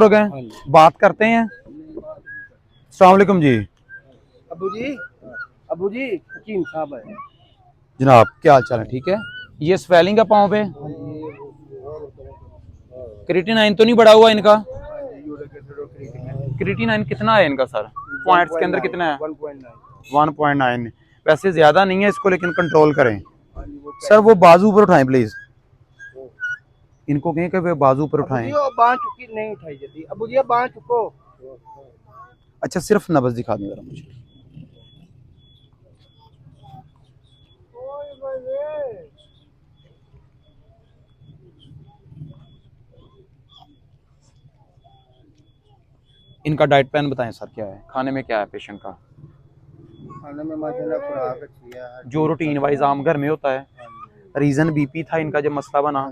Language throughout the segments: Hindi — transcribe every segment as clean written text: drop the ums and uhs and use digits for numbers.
हो गए, बात करते हैं। अस्सलाम वालेकुम जी। अबू जी हकीम साहब है जनाब क्या हाल चाल है? ठीक है। ये स्वेलिंग है पाँव पे, क्रिएटिनाइन तो नहीं बढ़ा हुआ इनका? क्रिएटिनाइन कितना है इनका सर? पॉइंट्स के अंदर कितना है? 1.9। वैसे ज्यादा नहीं है इसको, लेकिन कंट्रोल करें। सर वो बाजू पर उठाएं प्लीज, इनको कहें कि वे बाजू पर उठाएं। बांह चुकी नहीं उठाई जाती। अबू जी बांह चुको। अच्छा सिर्फ नब्ज दिखा दो जरा मुझे। इनका डाइट प्लान बताएं सर, क्या है खाने में, क्या है पेशेंट का? खाने में माशाल्लाह खुराक अच्छी है जो रूटीन वाइज आम घर में होता है। रीजन बीपी था इनका जब मसला बना।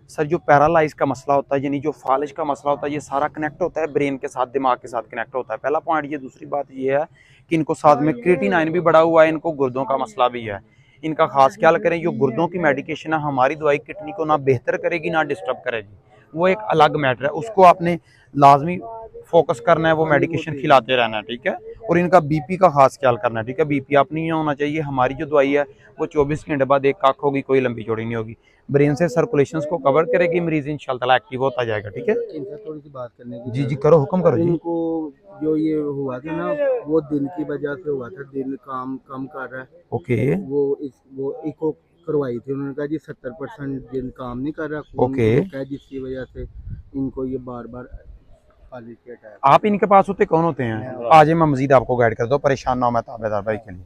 सर जो पैरालाइज का मसला होता है, यानी जो फालिज का मसला होता है, ये सारा कनेक्ट होता है ब्रेन के साथ, दिमाग के साथ कनेक्ट होता है। पहला पॉइंट ये। दूसरी बात ये है कि इनको साथ में क्रिएटिनाइन भी बढ़ा हुआ है, इनको गुर्दों का मसला भी है। इनका खास ख्याल करें। जो गुर्दों की मेडिकेशन है, हमारी दवाई किडनी को ना बेहतर करेगी ना डिस्टर्ब करेगी, वो एक अलग मैटर है, उसको आपने लाजमी फोकस करना है, वो मेडिकेशन खिलाते रहना है, ठीक है। और इनका बीपी का खास ख्याल करना है, ठीक है। बीपी आप नहीं होना चाहिए। हमारी जो दवाई है वो 24 घंटे बाद एक काख होगी, कोई लंबी चौड़ी नहीं होगी। ब्रेन से सर्कुलेशंस को कवर करेगी, मरीज इंशाल्लाह एक्टिव होता जाएगा, ठीक है। इनसे थोड़ी सी बात करने की जी जी करो, हुक्म करो जी। इनको जो ये हुआ था ना, वो दिन की वजह से हुआ था। दिन काम कम कर रहा है। ओके वो इको करवाई थी। उन्होंने कहा जी 70% दिन काम नहीं कर रहा, ओके। है जिसकी वजह से इनको ये बार बार फालिज के अटैक। आप इनके पास होते कौन होते हैं? आज मैं मजीद आपको गाइड कर दो, परेशान ना हो, मैं ताबेदार भाई के लिए।